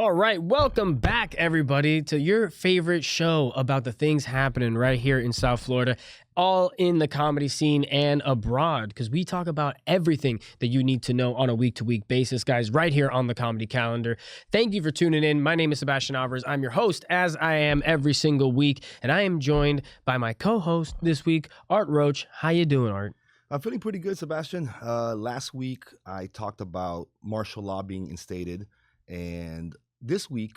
All right, welcome back, everybody, to your favorite show about the things happening right here in South Florida, all in the comedy scene and abroad, because we talk about everything that you need to know on a week-to-week basis, guys, right here on the Comedy Calendar. Thank you for tuning in. My name is Sebastian Alvarez. I'm your host, as I am every single week, and I am joined by my co-host this week, Art Roach. How you doing, Art? I'm feeling pretty good, Sebastian. Last week, I talked about martial law being instated, and this week,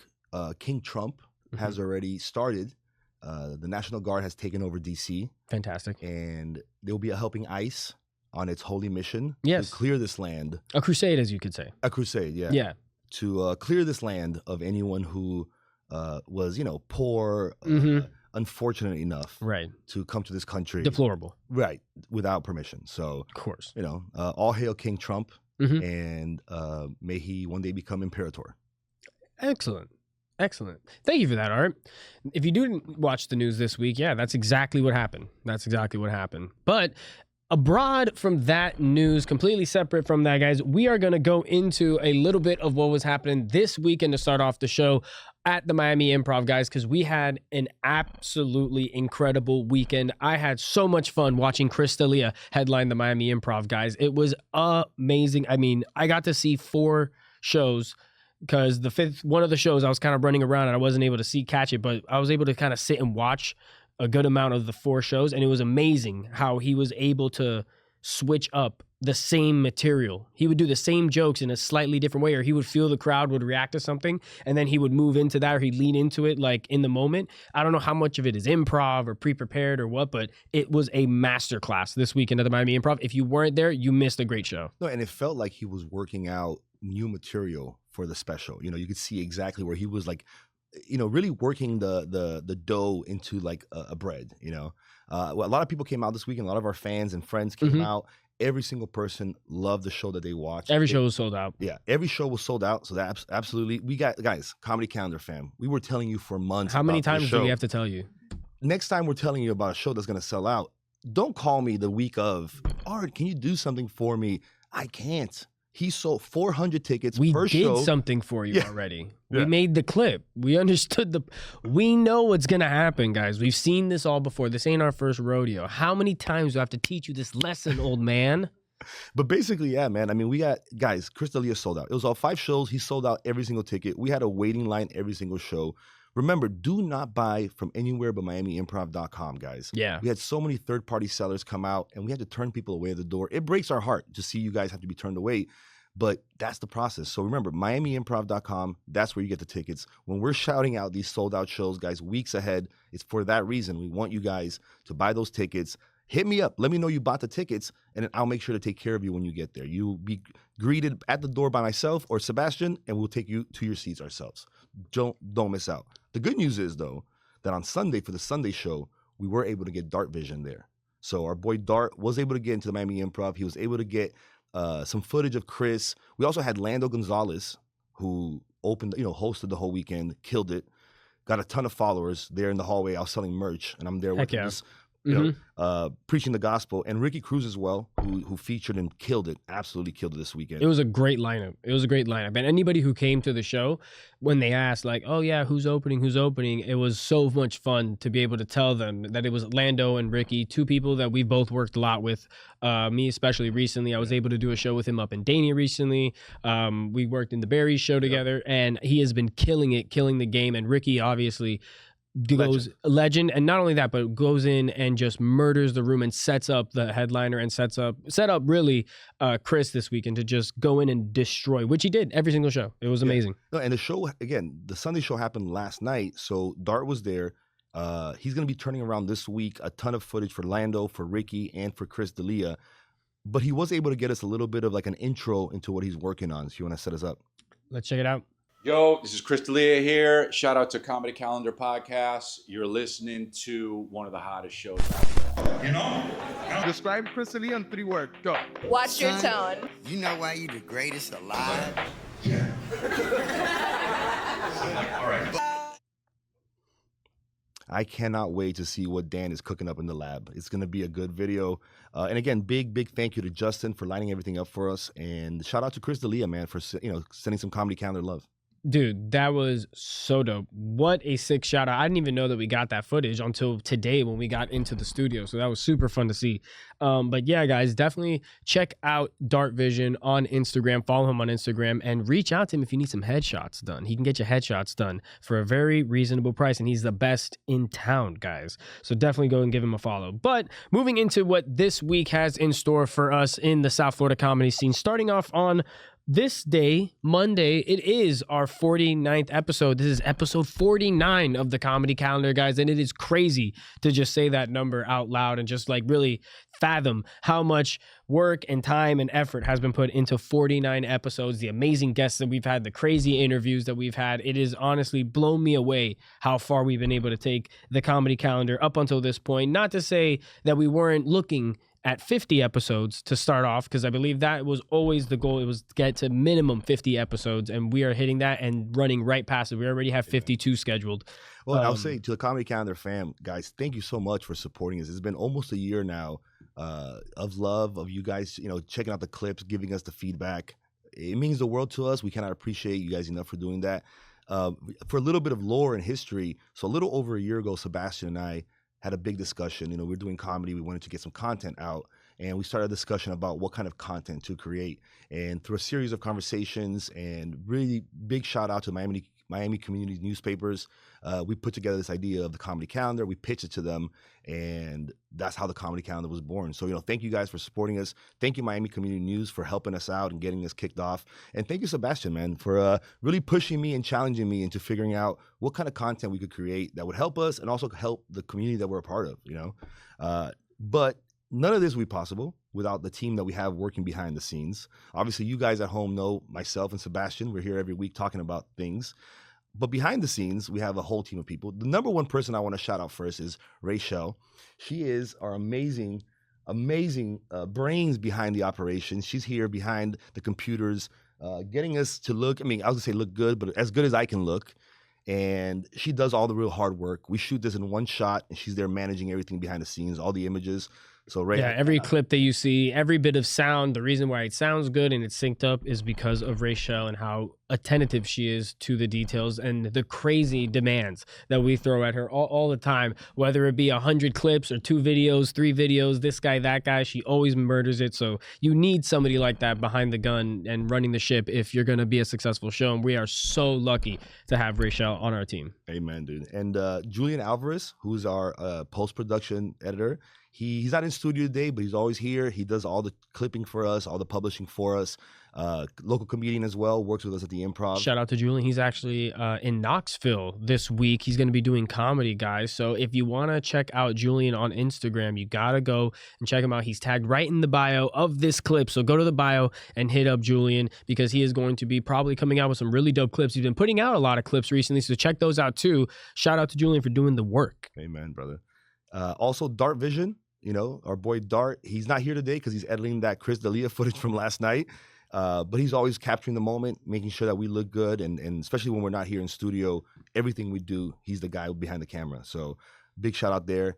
King Trump has already started. The National Guard has taken over D.C. Fantastic. And there will be a helping ICE on its holy mission Yes. to clear this land. A crusade, as you could say. A crusade, yeah. Yeah. To clear this land of anyone who was, poor, unfortunate enough Right. to come to this country. Deplorable. Right, without permission. So, Of course. all hail King Trump, Mhm. and may he one day become imperator. Excellent. Excellent. Thank you for that, Art. If you didn't watch the news this week, yeah, that's exactly what happened. But abroad from that news, completely separate from that, guys, we are going to go into a little bit of what was happening this weekend to start off the show at the Miami Improv, guys, because we had an absolutely incredible weekend. I had so much fun watching Chris D'Elia headline the Miami Improv, guys. It was amazing. I mean, I got to see 4 shows, because the 5th one of the shows I was kind of running around and I wasn't able to catch it, but I was able to kind of sit and watch a good amount of the 4 shows, and it was amazing how he was able to switch up the same material. He would do the same jokes in a slightly different way, or he would feel the crowd would react to something, and then he would move into that, or he'd lean into it like in the moment. I don't know how much of it is improv or pre-prepared or what, but it was a masterclass this weekend at the Miami Improv. If you weren't there, you missed a great show. No, and it felt like he was working out new material for the special. You could see exactly where he was like, really working the dough into like a bread. A lot of people came out this weekend. A lot of our fans and friends came out. Every single person loved the show that they watched. Every show was sold out. Yeah, every show was sold out. So that absolutely, we got, guys, Comedy Calendar fam. We were telling you for months. How many about times do we have to tell you? Next time we're telling you about a show that's going to sell out, don't call me the week of, Art, can you do something for me? I can't. He sold 400 tickets per show. We did something for you already. We made the clip. We understood we know what's going to happen, guys. We've seen this all before. This ain't our first rodeo. How many times do I have to teach you this lesson, old man? But basically, yeah, man. I mean, we got, guys, Chris D'Elia sold out. It was all 5 shows. He sold out every single ticket. We had a waiting line every single show. Remember, do not buy from anywhere but MiamiImprov.com, guys. Yeah. We had so many third-party sellers come out, and we had to turn people away at the door. It breaks our heart to see you guys have to be turned away, but that's the process. So remember, MiamiImprov.com, that's where you get the tickets. When we're shouting out these sold-out shows, guys, weeks ahead, it's for that reason. We want you guys to buy those tickets. Hit me up. Let me know you bought the tickets, and then I'll make sure to take care of you when you get there. You'll be greeted at the door by myself or Sebastian, and we'll take you to your seats ourselves. Don't miss out. The good news is, though, that on Sunday, for the Sunday show, we were able to get Dart Vision there. So our boy Dart was able to get into the Miami Improv. He was able to get some footage of Chris. We also had Lando Gonzalez, who hosted the whole weekend, killed it, got a ton of followers there in the hallway. I was selling merch, and I'm there with this, preaching the gospel. And Ricky Cruz as well, who featured and killed it, absolutely killed it this weekend. It was a great lineup. And anybody who came to the show, when they asked, like, oh yeah, who's opening, it was so much fun to be able to tell them that it was Lando and Ricky, 2 people that we've both worked a lot with. Me especially recently. I was able to do a show with him up in Dania recently. We worked in the Barry show together, and he has been killing the game. And Ricky obviously goes legend, and not only that, but goes in and just murders the room and sets up the headliner and set up really Chris this weekend to just go in and destroy, which he did every single show. It was amazing. No, and the show, again, the Sunday show happened last night, so Dart was there. He's going to be turning around this week a ton of footage for Lando, for Ricky, and for Chris D'Elia, but he was able to get us a little bit of like an intro into what he's working on. So you want to set us up? Let's check it out. Yo, this is Chris D'Elia here. Shout out to Comedy Calendar Podcast. You're listening to one of the hottest shows out there. Describe Chris D'Elia in 3 words. Go. Watch your tone. You know why you the greatest alive? Yeah. All right. I cannot wait to see what Dan is cooking up in the lab. It's going to be a good video. And again, big thank you to Justin for lining everything up for us. And shout out to Chris D'Elia, man, for sending some Comedy Calendar love. Dude, that was so dope. What a sick shout out. I didn't even know that we got that footage until today when we got into the studio. So that was super fun to see. But yeah, guys, definitely check out Dart Vision on Instagram. Follow him on Instagram and reach out to him if you need some headshots done. He can get your headshots done for a very reasonable price. And he's the best in town, guys. So definitely go and give him a follow. But moving into what this week has in store for us in the South Florida comedy scene, starting off on this day, Monday, it is our 49th episode. This is episode 49 of the comedy calendar, guys. And it is crazy to just say that number out loud and just like really fathom how much work and time and effort has been put into 49 episodes, the amazing guests that we've had, the crazy interviews that we've had. It has honestly blown me away how far we've been able to take the comedy calendar up until this point. Not to say that we weren't looking at 50 episodes to start off, because I believe that was always the goal. It was to get to minimum 50 episodes, and we are hitting that and running right past it. We already have 52 scheduled. Well, I'll say to the Comedy Calendar fam, guys, thank you so much for supporting us. It's been almost a year now of love, of you guys, checking out the clips, giving us the feedback. It means the world to us. We cannot appreciate you guys enough for doing that. For a little bit of lore and history, so a little over a year ago, Sebastian and I had a big discussion. We were doing comedy. We wanted to get some content out, and we started a discussion about what kind of content to create. And through a series of conversations and really big shout out to Miami community newspapers, we put together this idea of the comedy calendar. We pitched it to them, and that's how the comedy calendar was born. So, thank you guys for supporting us. Thank you, Miami Community News, for helping us out and getting us kicked off. And thank you, Sebastian, man, for really pushing me and challenging me into figuring out what kind of content we could create that would help us and also help the community that we're a part of, But none of this would be possible without the team that we have working behind the scenes. Obviously, you guys at home know myself and Sebastian. We're here every week talking about things. But behind the scenes, we have a whole team of people. The number one person I want to shout out first is Rachel. She is our amazing brains behind the operation. She's here behind the computers, getting us to look. I was going to say look good, but as good as I can look. And she does all the real hard work. We shoot this in one shot, and she's there managing everything behind the scenes, all the images. So every clip that you see, every bit of sound, the reason why it sounds good and it's synced up is because of Rachel and how attentive she is to the details and the crazy demands that we throw at her all the time, whether it be 100 clips or 2 videos, 3 videos, this guy, that guy, she always murders it. So you need somebody like that behind the gun and running the ship if you're going to be a successful show. And we are so lucky to have Rachel on our team. Amen, dude. And Julian Alvarez, who's our post-production editor, He's not in studio today, but he's always here. He does all the clipping for us, all the publishing for us. Local comedian as well, works with us at the Improv. Shout out to Julian. He's actually in Knoxville this week. He's going to be doing comedy, guys. So if you want to check out Julian on Instagram, you got to go and check him out. He's tagged right in the bio of this clip. So go to the bio and hit up Julian because he is going to be probably coming out with some really dope clips. He's been putting out a lot of clips recently, so check those out too. Shout out to Julian for doing the work. Amen, brother. Also, Dart Vision. Our boy Dart, he's not here today because he's editing that Chris D'Elia footage from last night. But he's always capturing the moment, making sure that we look good. And especially when we're not here in studio, everything we do, he's the guy behind the camera. So big shout out there.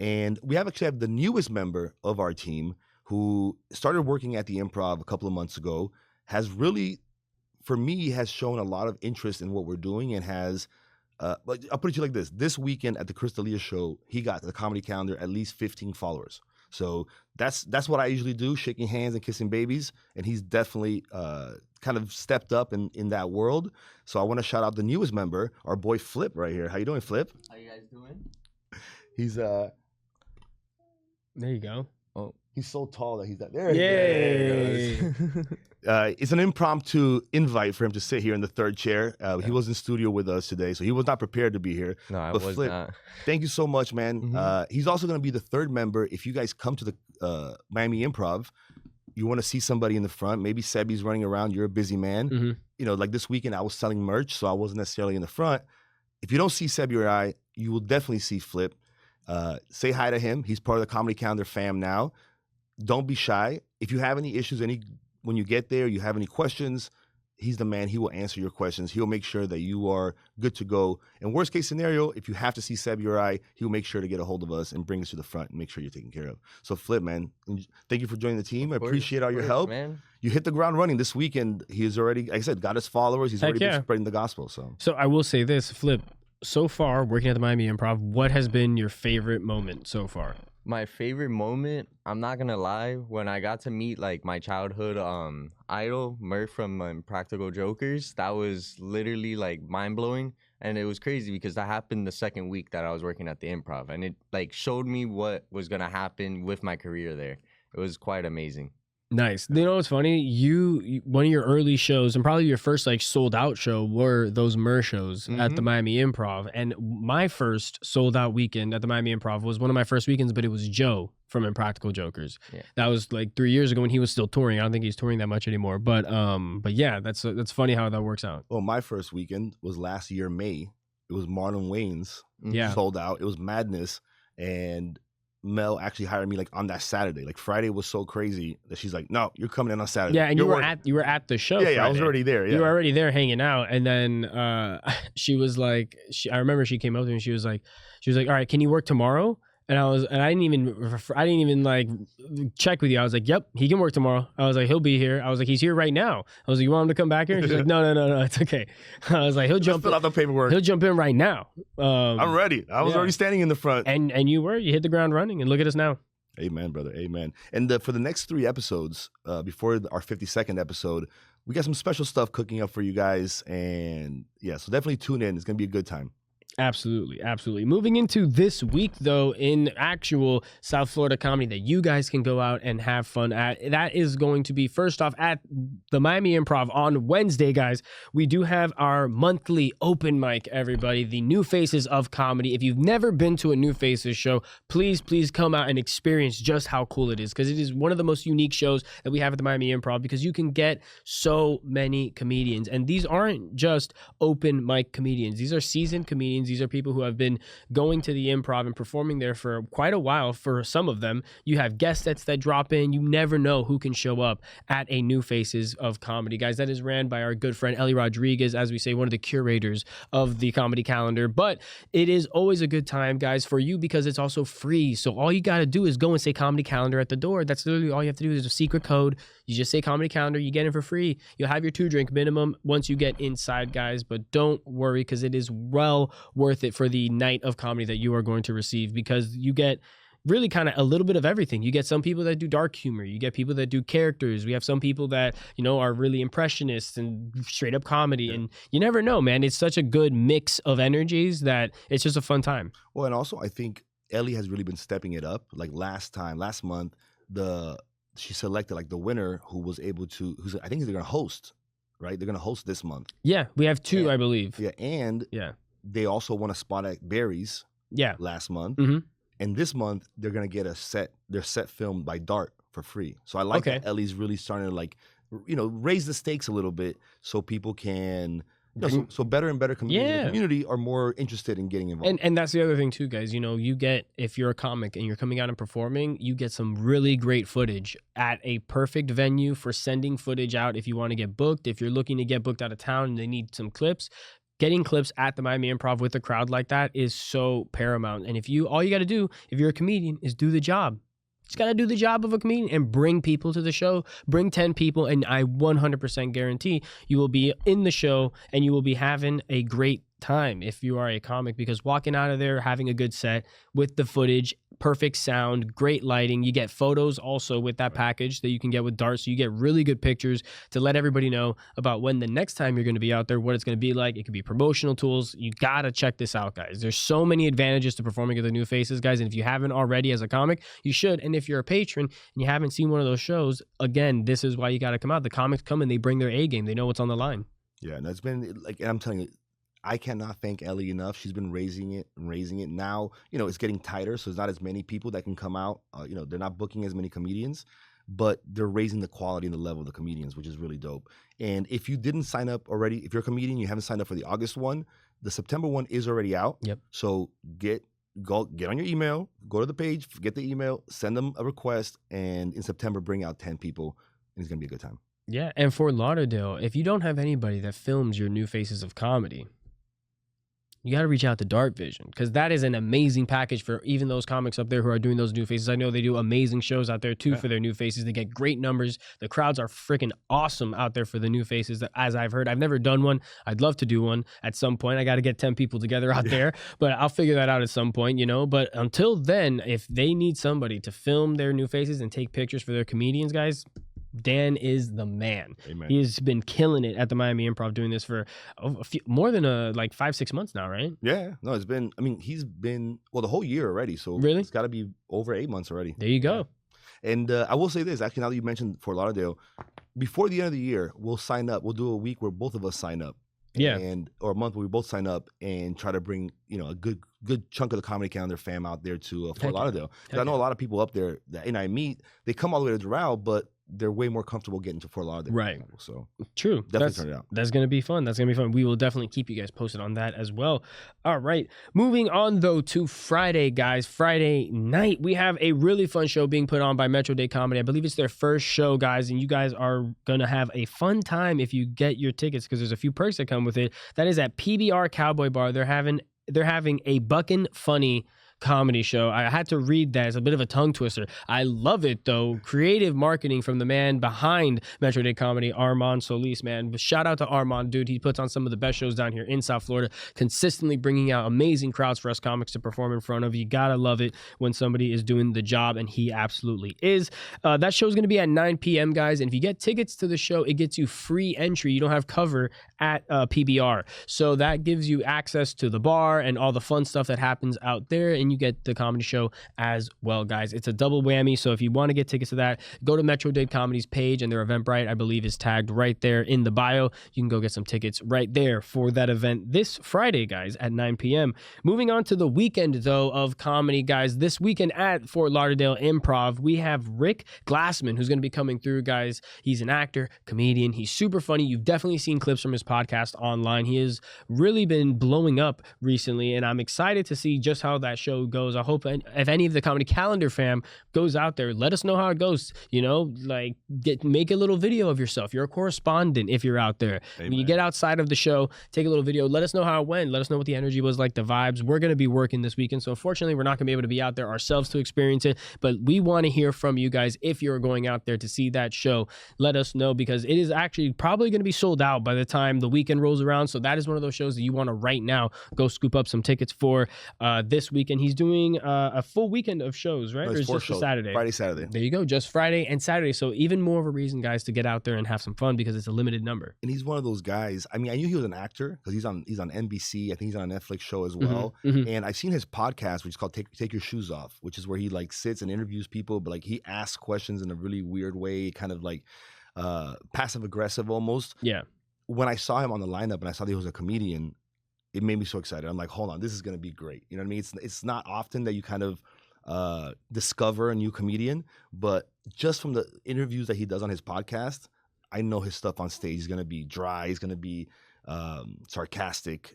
And we actually have the newest member of our team who started working at the Improv a couple of months ago, has really, for me, has shown a lot of interest in what we're doing and has but I'll put it to you like this. This weekend at the Chris D'Elia show, he got the comedy calendar at least 15 followers. So that's what I usually do, shaking hands and kissing babies. And he's definitely kind of stepped up in that world. So I want to shout out the newest member, our boy Flip right here. How you doing, Flip? How you guys doing? He's there you go. Oh, he's so tall that he's that there. Yay! It's an impromptu invite for him to sit here in the third chair. He was in studio with us today, so he was not prepared to be here. No, I was Flip, not. Thank you so much, man. Mm-hmm. He's also going to be the third member. If you guys come to the Miami Improv, you want to see somebody in the front. Maybe Sebi's running around. You're a busy man. Mm-hmm. Like this weekend, I was selling merch, so I wasn't necessarily in the front. If you don't see Sebi or I, you will definitely see Flip. Say hi to him. He's part of the Comedy Calendar fam now. Don't be shy. If you have any issues, when you get there, you have any questions, he's the man. He will answer your questions. He'll make sure that you are good to go. And worst case scenario, if you have to see Sebi or I, he'll make sure to get a hold of us and bring us to the front and make sure you're taken care of. So Flip, man, thank you for joining the team. I appreciate all your help. Man. You hit the ground running this weekend. He's already, like I said, got his followers. He's already been spreading the gospel. So I will say this, Flip. So far, working at the Miami Improv, what has been your favorite moment so far? My favorite moment, I'm not gonna lie, when I got to meet like my childhood idol, Murph from Practical Jokers, that was literally like mind blowing. And it was crazy because that happened the second week that I was working at the Improv, and it like showed me what was gonna happen with my career there. It was quite amazing. Nice. You know what's funny? You one of your early shows and probably your first like sold out show were those Murr shows at the Miami Improv. And my first sold out weekend at the Miami Improv was one of my first weekends, but it was Joe from Impractical Jokers. Yeah. That was like 3 years ago when he was still touring. I don't think he's touring that much anymore. But yeah, that's funny how that works out. Well, my first weekend was last year, May. It was Marlon Wayne's. Yeah. Sold out. It was madness. And Mel actually hired me like on that Saturday. Like Friday was so crazy that she's like, "No, you're coming in on Saturday." Yeah, and you were at the show. Yeah, I was already there. Yeah. You were already there hanging out, and then she was like, I remember she came up to me and she was like, "All right, can you work tomorrow?" And I didn't even like check with you. I was like, "Yep, he can work tomorrow." I was like, "He'll be here." I was like, "He's here right now." I was like, "You want him to come back here?" And she's like, "No, it's okay." I was like, "He'll jump fill out the paperwork. He'll jump in right now." I'm ready. I was already standing in the front, and you hit the ground running, and look at us now. Amen, brother. Amen. And for the next 3 episodes, before our 52nd episode, we got some special stuff cooking up for you guys. And yeah, so definitely tune in. It's gonna be a good time. Absolutely. Moving into this week, though, in actual South Florida comedy that you guys can go out and have fun at, that is going to be, first off, at the Miami Improv on Wednesday, guys. We do have our monthly open mic, everybody, the New Faces of Comedy. If you've never been to a New Faces show, please come out and experience just how cool it is, because it is one of the most unique shows that we have at the Miami Improv, because you can get so many comedians. And these aren't just open mic comedians. These are seasoned comedians. These are people who have been going to the Improv and performing there for quite a while. For some of them, you have guest sets that drop in. You never know who can show up at a New Faces of Comedy, guys. That is ran by our good friend Ellie Rodriguez, as we say, one of the curators of the comedy calendar. But it is always a good time, guys, for you, because it's also free. So all you got to do is go and say comedy calendar at the door. That's literally all you have to do. Is a secret code. You just say comedy calendar. You get it for free. You'll have your 2-drink minimum once you get inside, guys. But don't worry, because it is well worth it for the night of comedy that you are going to receive, because you get really kind of a little bit of everything. You get some people that do dark humor. You get people that do characters. We have some people that, are really impressionists and straight up comedy. Yeah. And you never know, man. It's such a good mix of energies that it's just a fun time. Well, and also I think Ellie has really been stepping it up. Like last month, she selected like the winner who's I think they're going to host, right? They're going to host this month. Yeah, we have 2, I believe. Yeah, and they also won a spot at Barry's last month. Mm-hmm. And this month, they're going to get their set filmed by Dart for free. So I like that Ellie's really starting to like, raise the stakes a little bit so people can, so better and better comedians in the community are more interested in getting involved. And that's the other thing too, guys. You get, if you're a comic and you're coming out and performing, you get some really great footage at a perfect venue for sending footage out if you want to get booked. If you're looking to get booked out of town and they need some clips, getting clips at the Miami Improv with a crowd like that is so paramount. And all you got to do, if you're a comedian, is do the job. Just got to do the job of a comedian and bring people to the show. Bring 10 people, and I 100% guarantee you will be in the show and you will be having a great time if you are a comic, because walking out of there having a good set with the footage, perfect sound, great lighting, you get photos also with that package that you can get with Dart, so you get really good pictures to let everybody know about when the next time you're going to be out there, what it's going to be like. It could be promotional tools. You gotta check this out, guys. There's so many advantages to performing at the New Faces, guys, and if you haven't already as a comic, you should. And if you're a patron and you haven't seen one of those shows, again, this is why you got to come out. The comics come and they bring their A game. They know what's on the line. Yeah, and that's been like, and I'm telling you, I cannot thank Ellie enough. She's been raising it. Now, it's getting tighter, so there's not as many people that can come out. They're not booking as many comedians, but they're raising the quality and the level of the comedians, which is really dope. And if you didn't sign up already, if you're a comedian, you haven't signed up for the August one, the September one is already out. Yep. So get on your email, go to the page, get the email, send them a request, and in September, bring out 10 people, and it's going to be a good time. Yeah, and Fort Lauderdale, if you don't have anybody that films your new faces of comedy, you got to reach out to Dark Vision, because that is an amazing package for even those comics up there who are doing those new faces. I know they do amazing shows out there too for their new faces. They get great numbers. The crowds are freaking awesome out there for the new faces, as I've heard. I've never done one. I'd love to do one at some point. I got to get 10 people together out there, but I'll figure that out at some point, you know. But until then, if they need somebody to film their new faces and take pictures for their comedians, guys, Dan is the man. Amen. He has been killing it at the Miami Improv, doing this for more than like 5-6 months now, right? Yeah, no, it's been. I mean, he's been the whole year already. So really, it's got to be over 8 months already. There you go. And I will say this, actually, now that you mentioned Fort Lauderdale, before the end of the year, we'll sign up. We'll do a week where both of us sign up. Yeah. Or a month where we both sign up and try to bring, a good chunk of the Comedy Calendar fam out there to Fort Lauderdale. Because I know a lot of people up there that I meet, they come all the way to Doral, but they're way more comfortable getting to Fort Lauderdale. Right. So true. Definitely turn it out. That's going to be fun. That's going to be fun. We will definitely keep you guys posted on that as well. All right. Moving on, though, to Friday, guys. Friday night, we have a really fun show being put on by Miami-Dade Comedy. I believe it's their first show, guys, and you guys are going to have a fun time if you get your tickets, because there's a few perks that come with it. That is at PBR Cowboy Bar. They're having a Buckin' Funny comedy show. I had to read that. It's a bit of a tongue twister. I love it, though. Creative marketing from the man behind Miami-Dade Comedy, Armand Solis, man. But shout out to Armand, dude. He puts on some of the best shows down here in South Florida, consistently bringing out amazing crowds for us comics to perform in front of. You gotta love it when somebody is doing the job, and he absolutely is. That show's going to be at 9 p.m., guys, and if you get tickets to the show, it gets you free entry. You don't have cover at PBR, so that gives you access to the bar and all the fun stuff that happens out there, and you get the comedy show as well, guys. It's a double whammy, so if you want to get tickets to that, go to Miami-Dade Comedy's page, and their Eventbrite, I believe, is tagged right there in the bio. You can go get some tickets right there for that event this Friday, guys, at 9 p.m. Moving on to the weekend, though, of comedy, guys. This weekend at Fort Lauderdale Improv, we have Rick Glassman, who's going to be coming through, guys. He's an actor, comedian. He's super funny. You've definitely seen clips from his podcast online. He has really been blowing up recently, and I'm excited to see just how that show goes. I hope if any of the Comedy Calendar fam goes out there, let us know how it goes. Like make a little video of yourself. You're a correspondent if you're out there. Amen. When you get outside of the show, take a little video. Let us know how it went. Let us know what the energy was like, the vibes. We're going to be working this weekend, so unfortunately, we're not going to be able to be out there ourselves to experience it, but we want to hear from you guys. If you're going out there to see that show, let us know, because it is actually probably going to be sold out by the time the weekend rolls around. So that is one of those shows that you want to right now go scoop up some tickets for this weekend. He's doing a full weekend of shows, right? No, or it's is 4 just a shows. Saturday? Friday, Saturday. There you go. Just Friday and Saturday. So even more of a reason, guys, to get out there and have some fun, because it's a limited number. And he's one of those guys. I mean, I knew he was an actor because he's on NBC. I think he's on a Netflix show as well. Mhm. And I've seen his podcast, which is called Take Your Shoes Off, which is where he like sits and interviews people, but like he asks questions in a really weird way, kind of like passive aggressive almost. Yeah. When I saw him on the lineup and I saw that he was a comedian, it made me so excited. I'm like, hold on, this is gonna be great. You know what I mean? It's not often that you kind of discover a new comedian, but just from the interviews that he does on his podcast, I know his stuff on stage is gonna be dry. He's gonna be sarcastic.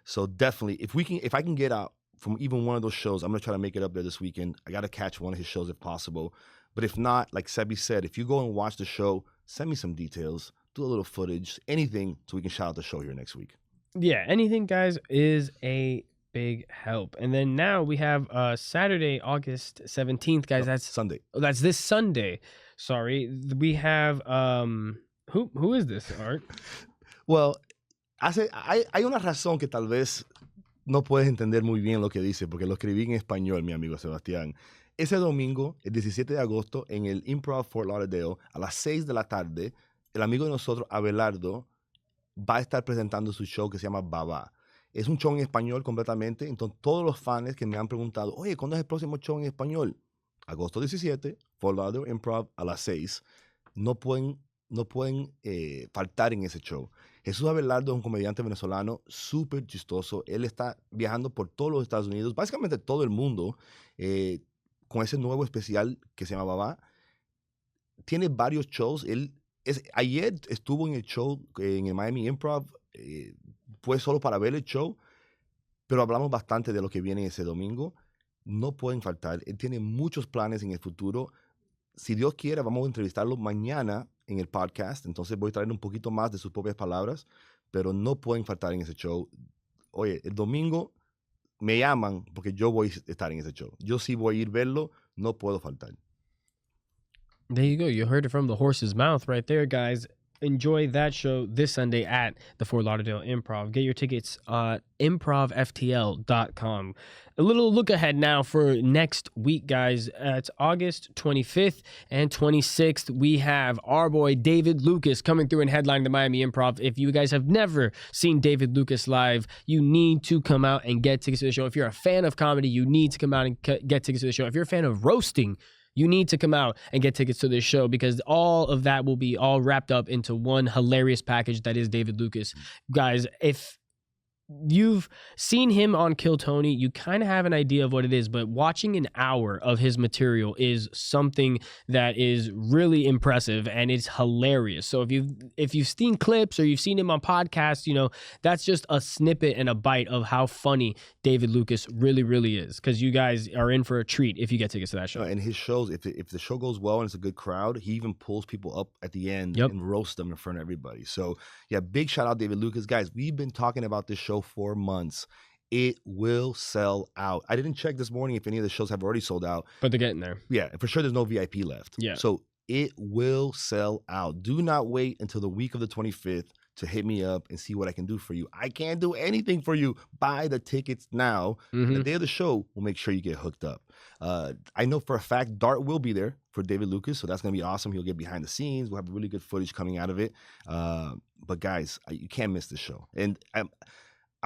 So definitely, if I can get out from even one of those shows, I'm gonna try to make it up there this weekend. I gotta catch one of his shows if possible. But if not, like Sebi said, if you go and watch the show, send me some details, do a little footage, anything, so we can shout out the show here next week. Yeah, anything, guys, is a big help. And then now we have Saturday, August 17th, guys. That's Sunday. Oh, that's this Sunday. Sorry. We have who is this, Art? Well, hay una razón que tal vez no puedes entender muy bien lo que dice, porque lo escribí en español, mi amigo Sebastián. Ese domingo, el 17 de agosto, en el Improv Fort Lauderdale, a las 6 de la tarde, el amigo de nosotros, Abelardo, va a estar presentando su show que se llama Babá. Es un show en español completamente. Entonces, todos los fans que me han preguntado, oye, ¿cuándo es el próximo show en español? Agosto 17, Fort Lauderdale Improv a las 6. No pueden faltar en ese show. Jesús Abelardo es un comediante venezolano súper chistoso. Él está viajando por todos los Estados Unidos, básicamente todo el mundo, con ese nuevo especial que se llama Babá. Tiene varios shows. Ayer estuvo en el show en el Miami Improv. Fue solo para ver el show, pero hablamos bastante de lo que viene ese domingo. No pueden faltar. Él tiene muchos planes en el futuro. Si Dios quiere, vamos a entrevistarlo mañana en el podcast, entonces voy a traer un poquito más de sus propias palabras, pero no pueden faltar en ese show. Oye, el domingo me llaman porque yo voy a estar en ese show. Yo sí voy a ir a verlo, no puedo faltar. There you go. You heard it from the horse's mouth right there, guys. Enjoy that show this Sunday at the Fort Lauderdale Improv. Get your tickets at improvftl.com. A little look ahead now for next week, guys. It's August 25th and 26th. We have our boy David Lucas coming through and headlining the Miami Improv. If you guys have never seen David Lucas live, you need to come out and get tickets to the show. If you're a fan of comedy, you need to come out and get tickets to the show. If you're a fan of roasting, you need to come out and get tickets to this show because all of that will be all wrapped up into one hilarious package that is David Lucas. Guys, if you've seen him on Kill Tony, you kind of have an idea of what it is, but watching an hour of his material is something that is really impressive and it's hilarious. So if you've seen clips or you've seen him on podcasts, you know, that's just a snippet and a bite of how funny David Lucas really is, because you guys are in for a treat if you get tickets to that show. And his shows, if the show goes well and it's a good crowd, he even pulls people up at the end and roasts them in front of everybody. So yeah, big shout out David Lucas. Guys, we've been talking about this show for months. It will sell out. I didn't check this morning if any of the shows have already sold out. But they're getting there. Yeah, for sure there's no VIP left. Yeah. So it will sell out. Do not wait until the week of the 25th to hit me up and see what I can do for you. I can't do anything for you. Buy the tickets now. The day of the show, we'll make sure you get hooked up. I know for a fact Dart will be there for David Lucas, so that's going to be awesome. He'll get behind the scenes. We'll have really good footage coming out of it. But guys, you can't miss this show. And I'm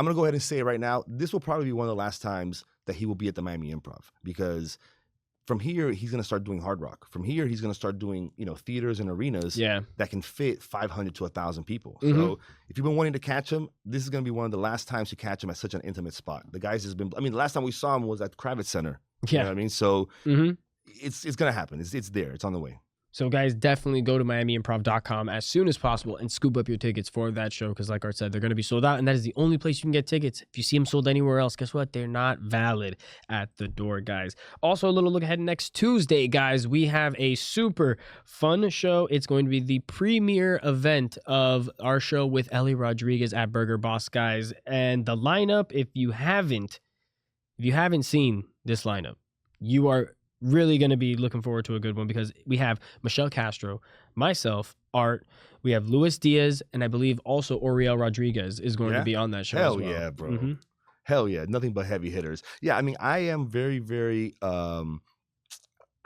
going to go ahead and say it right now. This will probably be one of the last times that he will be at the Miami Improv, because from here, he's going to start doing Hard Rock. From here, he's going to start doing, you know, theaters and arenas that can fit 500 to 1,000 people. So if you've been wanting to catch him, this is going to be one of the last times you catch him at such an intimate spot. The guy's just been, I mean, the last time we saw him was at Kravitz Center. You know what I mean? So it's going to happen. It's there. It's on the way. So guys, definitely go to miamiimprov.com as soon as possible and scoop up your tickets for that show, because like Art said, they're going to be sold out, and that is the only place you can get tickets. If you see them sold anywhere else, guess what? They're not valid at the door, guys. Also, a little look ahead next Tuesday, guys. We have a super fun show. It's going to be the premiere event of our show with Ellie Rodriguez at Burger Boss, guys. And the lineup, if you haven't seen this lineup, you are really going to be looking forward to a good one, because we have Michelle Castro, myself, Art, we have Luis Diaz, and I believe also Oriel Rodriguez is going to be on that show as well. Hell yeah, bro. Hell yeah. Nothing but heavy hitters. Yeah, I mean, I am very, very, I'm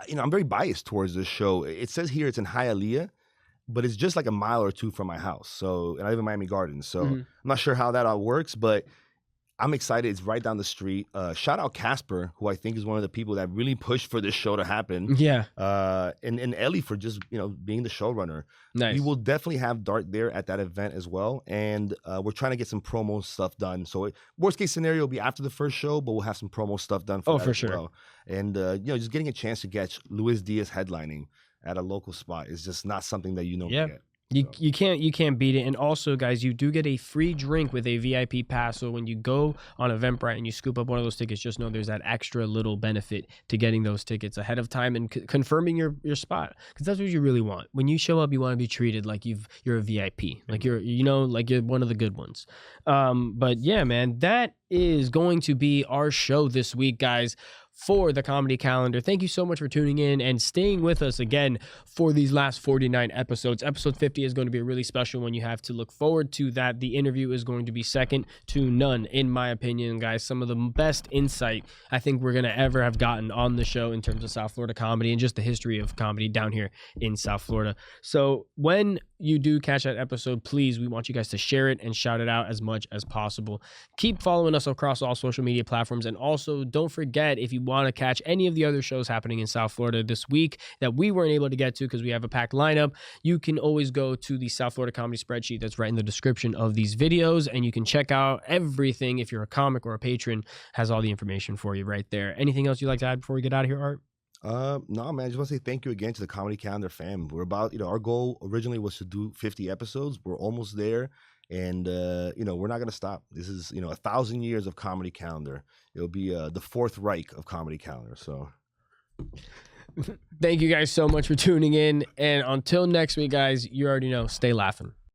very biased towards this show. It says here it's in Hialeah, but it's just like a mile or two from my house. So, and I live in Miami Gardens. So I'm not sure how that all works, but I'm excited. It's right down the street. Shout out Casper, who I think is one of the people that really pushed for this show to happen. Yeah. And Ellie for just, being the showrunner. Nice. We will definitely have Dart there at that event as well. And we're trying to get some promo stuff done. So worst case scenario will be after the first show, but we'll have some promo stuff done for that as well. And, just getting a chance to get Luis Diaz headlining at a local spot is just not something that you get. You can't beat it. And also, guys, you do get a free drink with a VIP pass. So when you go on Eventbrite and you scoop up one of those tickets, just know there's that extra little benefit to getting those tickets ahead of time and confirming your spot, because that's what you really want. When you show up, you want to be treated like you're a VIP, like you're one of the good ones. But yeah, man, that is going to be our show this week, guys, for the Comedy Calendar. Thank you so much for tuning in and staying with us again for these last 49 episodes. Episode 50 is going to be a really special one. You have to look forward to that. The interview is going to be second to none, in my opinion, guys. Some of the best insight I think we're going to ever have gotten on the show in terms of South Florida comedy and just the history of comedy down here in South Florida. So when you do catch that episode, please, we want you guys to share it and shout it out as much as possible. Keep following us across all social media platforms. And also, don't forget, if you want to catch any of the other shows happening in South Florida this week that we weren't able to get to because we have a packed lineup, you can always go to the South Florida Comedy Spreadsheet that's right in the description of these videos, and you can check out everything. If you're a comic or a patron, has all the information for you right there. Anything else you'd like to add before we get out of here, Art? No, man, I just want to say thank you again to the Comedy Calendar fam. We're about, our goal originally was to do 50 episodes. We're almost there. And, we're not going to stop. This is, 1,000 years of Comedy Calendar. It'll be the Fourth Reich of Comedy Calendar. So Thank you guys so much for tuning in. And until next week, guys, you already know, stay laughing.